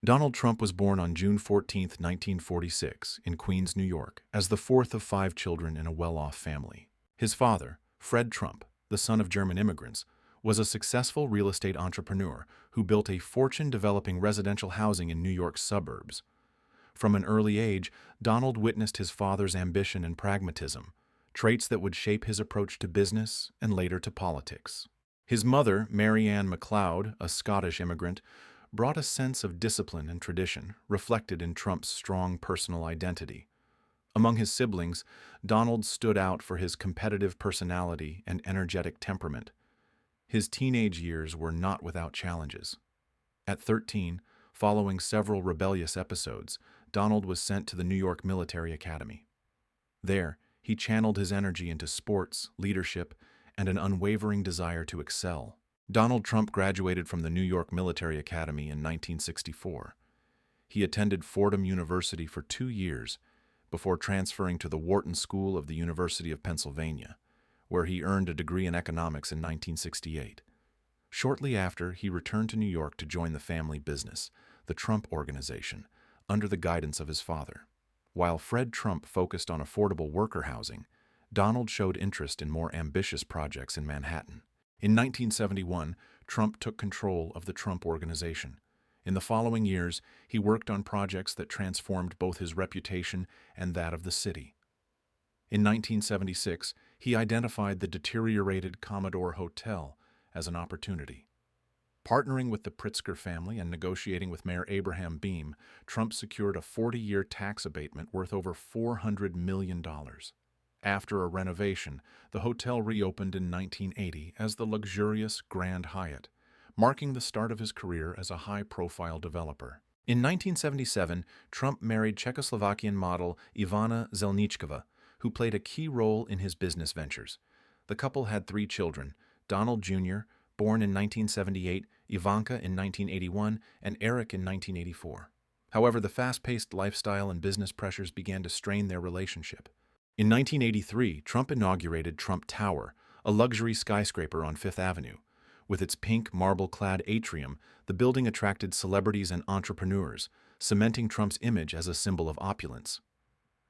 Donald Trump was born on June 14, 1946, in Queens, New York, as the fourth of five children in a well-off family. His father, Fred Trump, the son of German immigrants, was a successful real estate entrepreneur who built a fortune developing residential housing in New York's suburbs. From an early age, Donald witnessed his father's ambition and pragmatism, traits that would shape his approach to business and later to politics. His mother, Mary Ann MacLeod, a Scottish immigrant, brought a sense of discipline and tradition, reflected in Trump's strong personal identity. Among his siblings, Donald stood out for his competitive personality and energetic temperament. His teenage years were not without challenges. At 13, following several rebellious episodes, Donald was sent to the New York Military Academy. There, he channeled his energy into sports, leadership, and an unwavering desire to excel. Donald Trump graduated from the New York Military Academy in 1964. He attended Fordham University for 2 years before transferring to the Wharton School of the University of Pennsylvania, where he earned a degree in economics in 1968. Shortly after, he returned to New York to join the family business, the Trump Organization, under the guidance of his father. While Fred Trump focused on affordable worker housing, Donald showed interest in more ambitious projects in Manhattan. In 1971, Trump took control of the Trump Organization. In the following years, he worked on projects that transformed both his reputation and that of the city. In 1976, he identified the deteriorated Commodore Hotel as an opportunity. Partnering with the Pritzker family and negotiating with Mayor Abraham Beame, Trump secured a 40-year tax abatement worth over $400 million. After a renovation, the hotel reopened in 1980 as the luxurious Grand Hyatt, marking the start of his career as a high-profile developer. In 1977, Trump married Czechoslovakian model Ivana Zelničková, who played a key role in his business ventures. The couple had 3 children, Donald Jr., born in 1978, Ivanka in 1981, and Eric in 1984. However, the fast-paced lifestyle and business pressures began to strain their relationship. In 1983, Trump inaugurated Trump Tower, a luxury skyscraper on Fifth Avenue. With its pink, marble-clad atrium, the building attracted celebrities and entrepreneurs, cementing Trump's image as a symbol of opulence.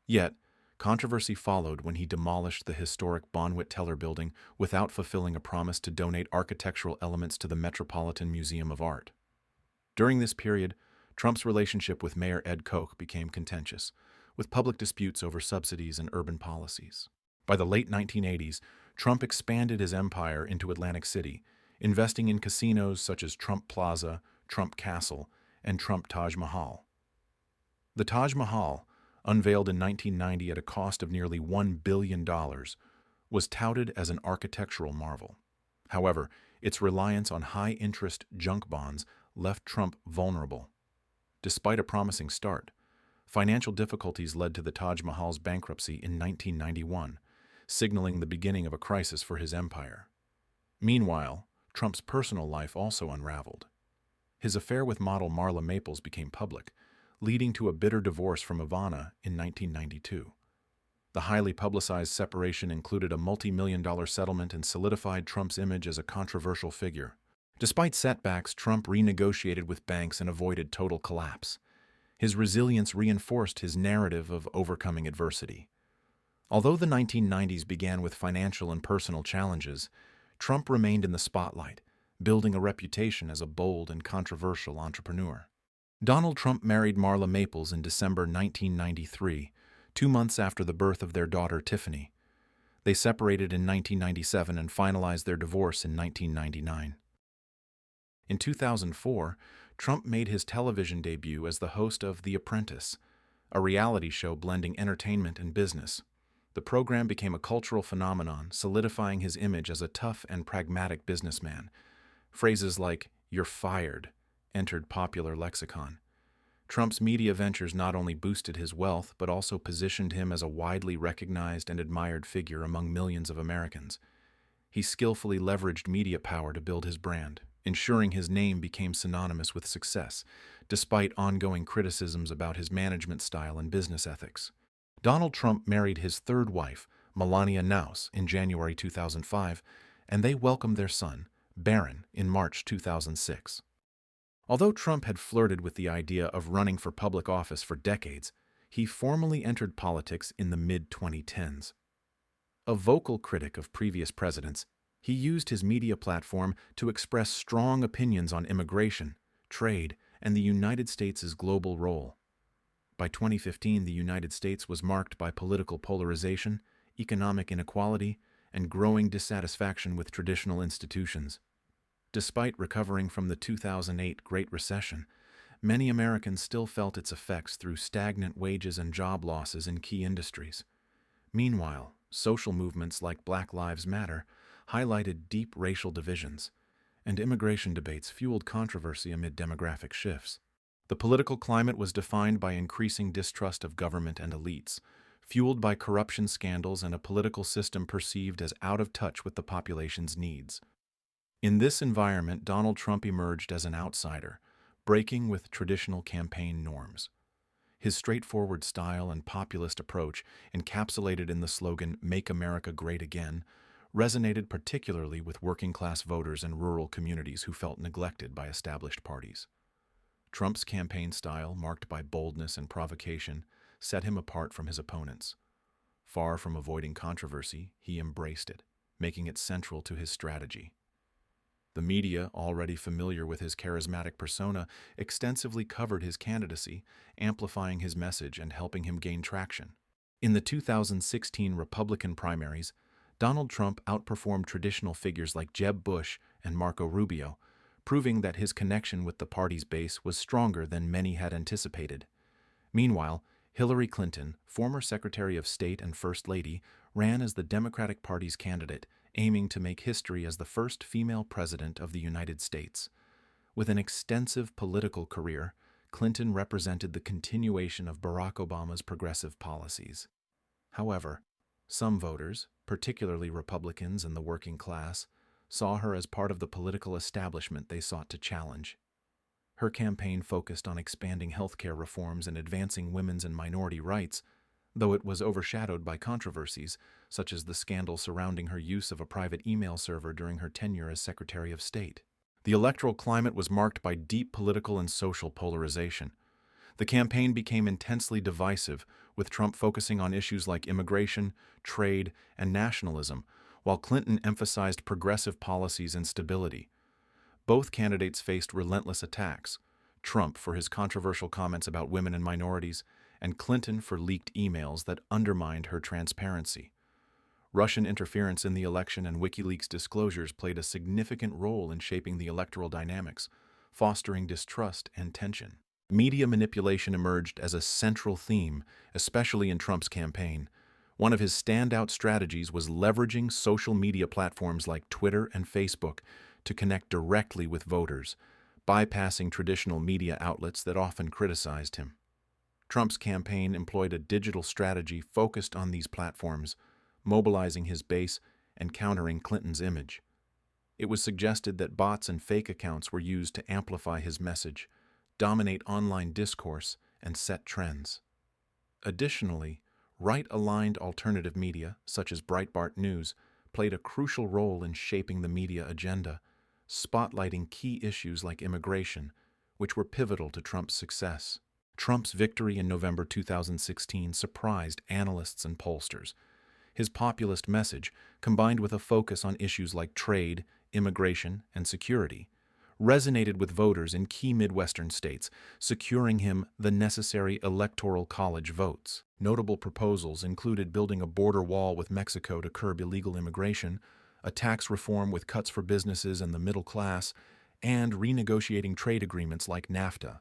Yet, controversy followed when he demolished the historic Bonwit-Teller building without fulfilling a promise to donate architectural elements to the Metropolitan Museum of Art. During this period, Trump's relationship with Mayor Ed Koch became contentious, with public disputes over subsidies and urban policies. By the late 1980s, Trump expanded his empire into Atlantic City, investing in casinos such as Trump Plaza, Trump Castle, and Trump Taj Mahal. The Taj Mahal, unveiled in 1990 at a cost of nearly $1 billion, was touted as an architectural marvel. However, its reliance on high-interest junk bonds left Trump vulnerable. Despite a promising start, financial difficulties led to the Taj Mahal's bankruptcy in 1991, signaling the beginning of a crisis for his empire. Meanwhile, Trump's personal life also unraveled. His affair with model Marla Maples became public, leading to a bitter divorce from Ivana in 1992. The highly publicized separation included a multi-million-dollar settlement and solidified Trump's image as a controversial figure. Despite setbacks, Trump renegotiated with banks and avoided total collapse. His resilience reinforced his narrative of overcoming adversity. Although the 1990s began with financial and personal challenges, Trump remained in the spotlight, building a reputation as a bold and controversial entrepreneur. Donald Trump married Marla Maples in December 1993, 2 months after the birth of their daughter Tiffany. They separated in 1997 and finalized their divorce in 1999. In 2004, Trump made his television debut as the host of The Apprentice, a reality show blending entertainment and business. The program became a cultural phenomenon, solidifying his image as a tough and pragmatic businessman. Phrases like, "You're fired," entered popular lexicon. Trump's media ventures not only boosted his wealth, but also positioned him as a widely recognized and admired figure among millions of Americans. He skillfully leveraged media power to build his brand, ensuring his name became synonymous with success, despite ongoing criticisms about his management style and business ethics. Donald Trump married his third wife, Melania Knauss, in January 2005, and they welcomed their son, Barron, in March 2006. Although Trump had flirted with the idea of running for public office for decades, he formally entered politics in the mid-2010s. A vocal critic of previous presidents, he used his media platform to express strong opinions on immigration, trade, and the United States' global role. By 2015, the United States was marked by political polarization, economic inequality, and growing dissatisfaction with traditional institutions. Despite recovering from the 2008 Great Recession, many Americans still felt its effects through stagnant wages and job losses in key industries. Meanwhile, social movements like Black Lives Matter highlighted deep racial divisions, and immigration debates fueled controversy amid demographic shifts. The political climate was defined by increasing distrust of government and elites, fueled by corruption scandals and a political system perceived as out of touch with the population's needs. In this environment, Donald Trump emerged as an outsider, breaking with traditional campaign norms. His straightforward style and populist approach, encapsulated in the slogan "Make America Great Again," resonated particularly with working-class voters and rural communities who felt neglected by established parties. Trump's campaign style, marked by boldness and provocation, set him apart from his opponents. Far from avoiding controversy, he embraced it, making it central to his strategy. The media, already familiar with his charismatic persona, extensively covered his candidacy, amplifying his message and helping him gain traction. In the 2016 Republican primaries, Donald Trump outperformed traditional figures like Jeb Bush and Marco Rubio, proving that his connection with the party's base was stronger than many had anticipated. Meanwhile, Hillary Clinton, former Secretary of State and First Lady, ran as the Democratic Party's candidate, aiming to make history as the first female president of the United States. With an extensive political career, Clinton represented the continuation of Barack Obama's progressive policies. However, some voters, particularly Republicans and the working class, saw her as part of the political establishment they sought to challenge. Her campaign focused on expanding healthcare reforms and advancing women's and minority rights, though it was overshadowed by controversies, such as the scandal surrounding her use of a private email server during her tenure as Secretary of State. The electoral climate was marked by deep political and social polarization. The campaign became intensely divisive, with Trump focusing on issues like immigration, trade, and nationalism, while Clinton emphasized progressive policies and stability. Both candidates faced relentless attacks, Trump for his controversial comments about women and minorities, and Clinton for leaked emails that undermined her transparency. Russian interference in the election and WikiLeaks disclosures played a significant role in shaping the electoral dynamics, fostering distrust and tension. Media manipulation emerged as a central theme, especially in Trump's campaign. One of his standout strategies was leveraging social media platforms like Twitter and Facebook to connect directly with voters, bypassing traditional media outlets that often criticized him. Trump's campaign employed a digital strategy focused on these platforms, mobilizing his base and countering Clinton's image. It was suggested that bots and fake accounts were used to amplify his message, dominate online discourse, and set trends. Additionally, right-aligned alternative media, such as Breitbart News, played a crucial role in shaping the media agenda, spotlighting key issues like immigration, which were pivotal to Trump's success. Trump's victory in November 2016 surprised analysts and pollsters. His populist message, combined with a focus on issues like trade, immigration, and security, resonated with voters in key Midwestern states, securing him the necessary electoral college votes. Notable proposals included building a border wall with Mexico to curb illegal immigration, a tax reform with cuts for businesses and the middle class, and renegotiating trade agreements like NAFTA.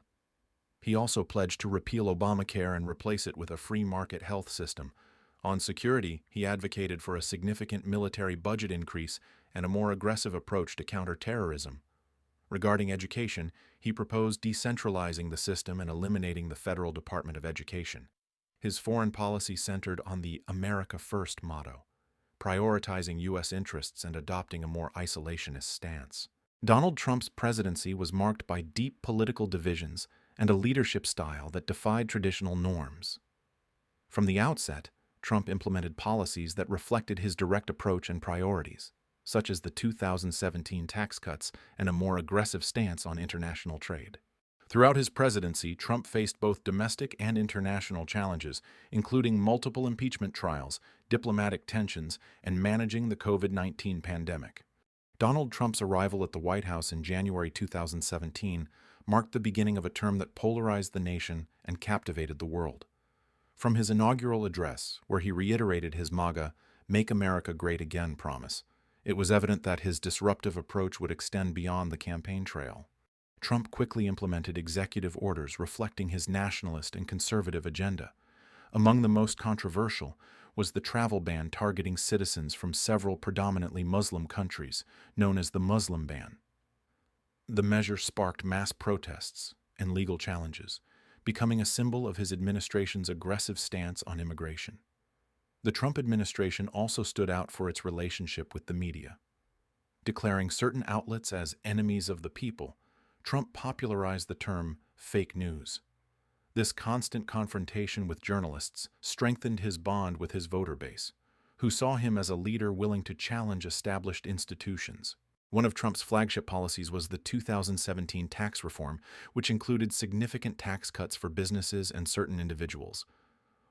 He also pledged to repeal Obamacare and replace it with a free market health system. On security, he advocated for a significant military budget increase and a more aggressive approach to counter terrorism. Regarding education, he proposed decentralizing the system and eliminating the Federal Department of Education. His foreign policy centered on the America First motto, prioritizing U.S. interests and adopting a more isolationist stance. Donald Trump's presidency was marked by deep political divisions and a leadership style that defied traditional norms. From the outset, Trump implemented policies that reflected his direct approach and priorities. such as the 2017 tax cuts and a more aggressive stance on international trade. Throughout his presidency, Trump faced both domestic and international challenges, including multiple impeachment trials, diplomatic tensions, and managing the COVID-19 pandemic. Donald Trump's arrival at the White House in January 2017 marked the beginning of a term that polarized the nation and captivated the world. From his inaugural address, where he reiterated his MAGA, Make America Great Again promise, it was evident that his disruptive approach would extend beyond the campaign trail. Trump quickly implemented executive orders reflecting his nationalist and conservative agenda. Among the most controversial was the travel ban targeting citizens from several predominantly Muslim countries, known as the Muslim ban. The measure sparked mass protests and legal challenges, becoming a symbol of his administration's aggressive stance on immigration. The Trump administration also stood out for its relationship with the media. Declaring certain outlets as enemies of the people, Trump popularized the term fake news. This constant confrontation with journalists strengthened his bond with his voter base, who saw him as a leader willing to challenge established institutions. One of Trump's flagship policies was the 2017 tax reform, which included significant tax cuts for businesses and certain individuals.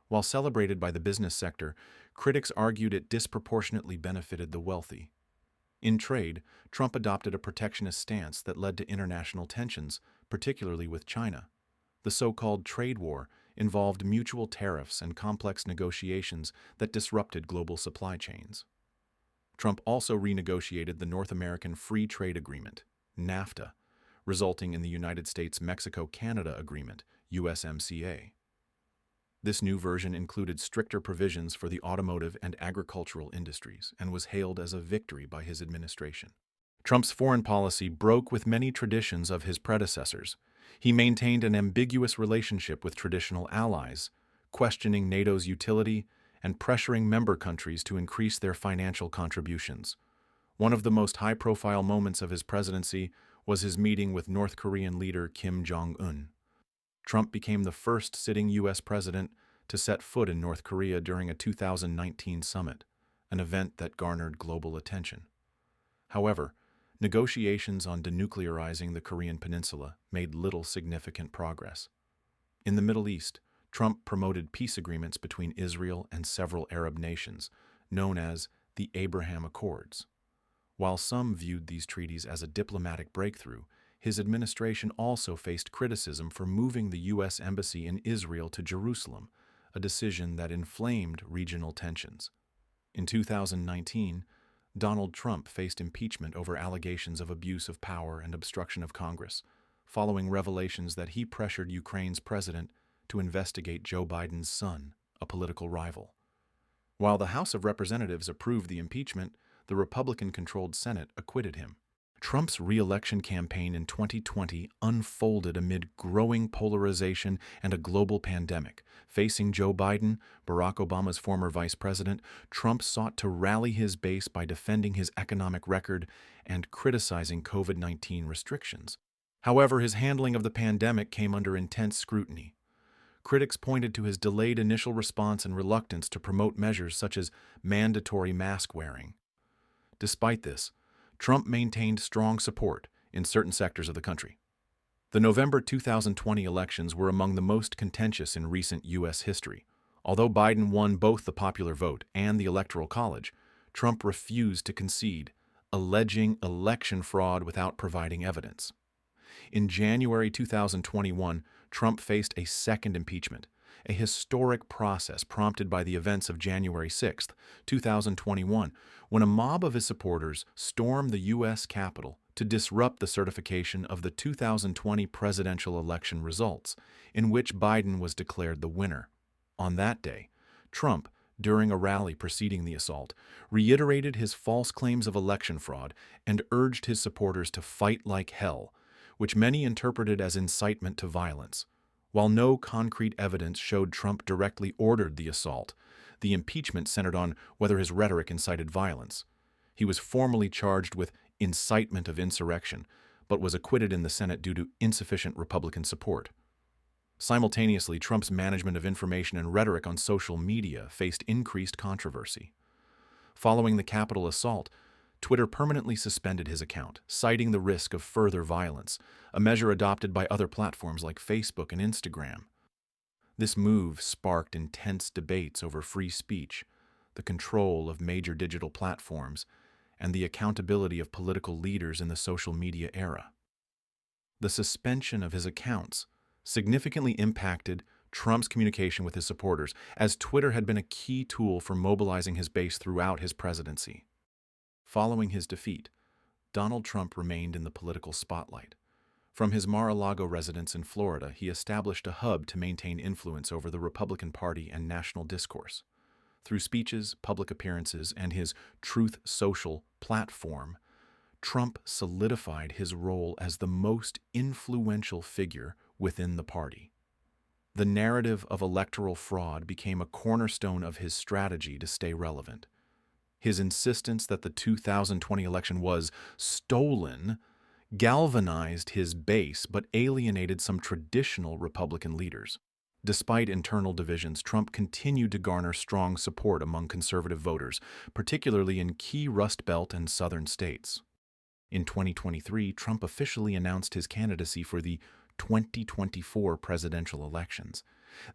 While celebrated by the business sector, critics argued it disproportionately benefited the wealthy. In trade, Trump adopted a protectionist stance that led to international tensions, particularly with China. The so-called trade war involved mutual tariffs and complex negotiations that disrupted global supply chains. Trump also renegotiated the North American Free Trade Agreement, NAFTA, resulting in the United States-Mexico-Canada Agreement, USMCA. This new version included stricter provisions for the automotive and agricultural industries and was hailed as a victory by his administration. Trump's foreign policy broke with many traditions of his predecessors. He maintained an ambiguous relationship with traditional allies, questioning NATO's utility and pressuring member countries to increase their financial contributions. One of the most high-profile moments of his presidency was his meeting with North Korean leader Kim Jong-un. Trump became the first sitting U.S. president to set foot in North Korea during a 2019 summit, an event that garnered global attention. However, negotiations on denuclearizing the Korean peninsula made little significant progress. In the Middle East, Trump promoted peace agreements between Israel and several Arab nations, known as the Abraham Accords. While some viewed these treaties as a diplomatic breakthrough, his administration also faced criticism for moving the U.S. Embassy in Israel to Jerusalem, a decision that inflamed regional tensions. In 2019, Donald Trump faced impeachment over allegations of abuse of power and obstruction of Congress, following revelations that he pressured Ukraine's president to investigate Joe Biden's son, a political rival. While the House of Representatives approved the impeachment, the Republican-controlled Senate acquitted him. Trump's re-election campaign in 2020 unfolded amid growing polarization and a global pandemic. Facing Joe Biden, Barack Obama's former vice president, Trump sought to rally his base by defending his economic record and criticizing COVID-19 restrictions. However, his handling of the pandemic came under intense scrutiny. Critics pointed to his delayed initial response and reluctance to promote measures such as mandatory mask wearing. Despite this, Trump maintained strong support in certain sectors of the country. The November 2020 elections were among the most contentious in recent U.S. history. Although Biden won both the popular vote and the Electoral College, Trump refused to concede, alleging election fraud without providing evidence. In January 2021, Trump faced a second impeachment, a historic process prompted by the events of January 6, 2021, when a mob of his supporters stormed the U.S. Capitol to disrupt the certification of the 2020 presidential election results, in which Biden was declared the winner. On that day, Trump, during a rally preceding the assault, reiterated his false claims of election fraud and urged his supporters to fight like hell, which many interpreted as incitement to violence. While no concrete evidence showed Trump directly ordered the assault, the impeachment centered on whether his rhetoric incited violence. He was formally charged with incitement of insurrection, but was acquitted in the Senate due to insufficient Republican support. Simultaneously, Trump's management of information and rhetoric on social media faced increased controversy. Following the Capitol assault, Twitter permanently suspended his account, citing the risk of further violence, a measure adopted by other platforms like Facebook and Instagram. This move sparked intense debates over free speech, the control of major digital platforms, and the accountability of political leaders in the social media era. The suspension of his accounts significantly impacted Trump's communication with his supporters, as Twitter had been a key tool for mobilizing his base throughout his presidency. Following his defeat, Donald Trump remained in the political spotlight. From his Mar-a-Lago residence in Florida, he established a hub to maintain influence over the Republican Party and national discourse. Through speeches, public appearances, and his Truth Social platform, Trump solidified his role as the most influential figure within the party. The narrative of electoral fraud became a cornerstone of his strategy to stay relevant. His insistence that the 2020 election was stolen galvanized his base but alienated some traditional Republican leaders. Despite internal divisions, Trump continued to garner strong support among conservative voters, particularly in key Rust Belt and Southern states. In 2023, Trump officially announced his candidacy for the 2024 presidential elections.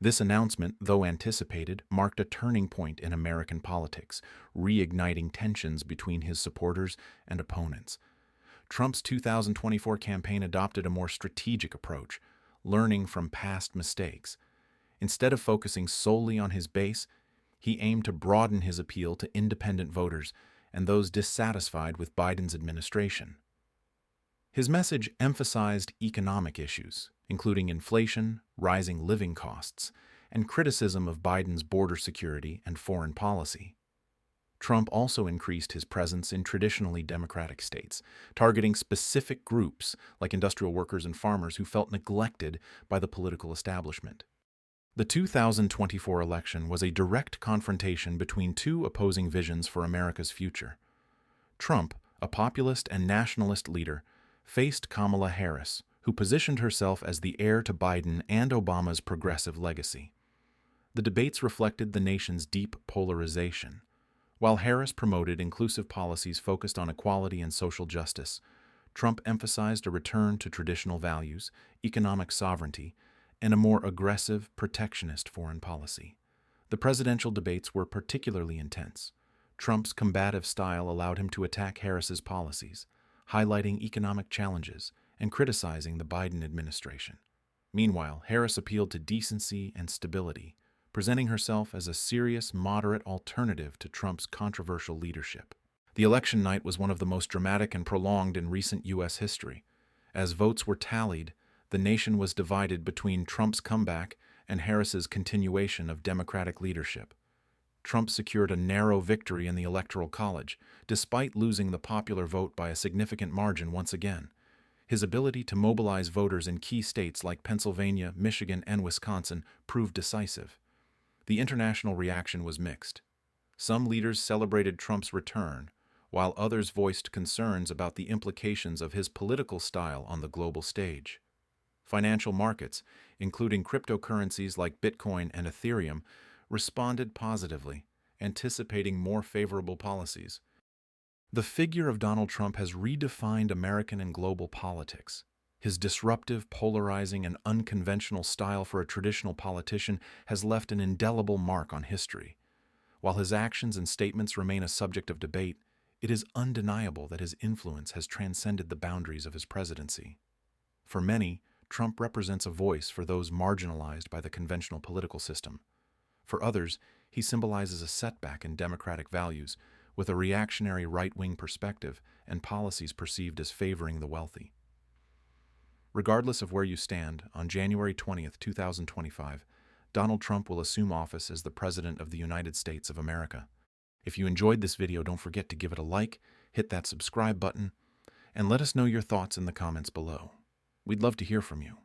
This announcement, though anticipated, marked a turning point in American politics, reigniting tensions between his supporters and opponents. Trump's 2024 campaign adopted a more strategic approach, learning from past mistakes. Instead of focusing solely on his base, he aimed to broaden his appeal to independent voters and those dissatisfied with Biden's administration. His message emphasized economic issues, including inflation, rising living costs, and criticism of Biden's border security and foreign policy. Trump also increased his presence in traditionally Democratic states, targeting specific groups like industrial workers and farmers who felt neglected by the political establishment. The 2024 election was a direct confrontation between two opposing visions for America's future. Trump, a populist and nationalist leader, faced Kamala Harris, who positioned herself as the heir to Biden and Obama's progressive legacy. The debates reflected the nation's deep polarization. While Harris promoted inclusive policies focused on equality and social justice, Trump emphasized a return to traditional values, economic sovereignty, and a more aggressive, protectionist foreign policy. The presidential debates were particularly intense. Trump's combative style allowed him to attack Harris's policies, highlighting economic challenges and criticizing the Biden administration. Meanwhile, Harris appealed to decency and stability, presenting herself as a serious, moderate alternative to Trump's controversial leadership. The election night was one of the most dramatic and prolonged in recent U.S. history. As votes were tallied, the nation was divided between Trump's comeback and Harris's continuation of Democratic leadership. Trump secured a narrow victory in the Electoral College, despite losing the popular vote by a significant margin once again. His ability to mobilize voters in key states like Pennsylvania, Michigan, and Wisconsin proved decisive. The international reaction was mixed. Some leaders celebrated Trump's return, while others voiced concerns about the implications of his political style on the global stage. Financial markets, including cryptocurrencies like Bitcoin and Ethereum, responded positively, anticipating more favorable policies. The figure of Donald Trump has redefined American and global politics. His disruptive, polarizing, and unconventional style for a traditional politician has left an indelible mark on history. While his actions and statements remain a subject of debate, it is undeniable that his influence has transcended the boundaries of his presidency. For many, Trump represents a voice for those marginalized by the conventional political system. For others, he symbolizes a setback in democratic values, with a reactionary right-wing perspective and policies perceived as favoring the wealthy. Regardless of where you stand, on January 20th, 2025, Donald Trump will assume office as the President of the United States of America. If you enjoyed this video, don't forget to give it a like, hit that subscribe button, and let us know your thoughts in the comments below. We'd love to hear from you.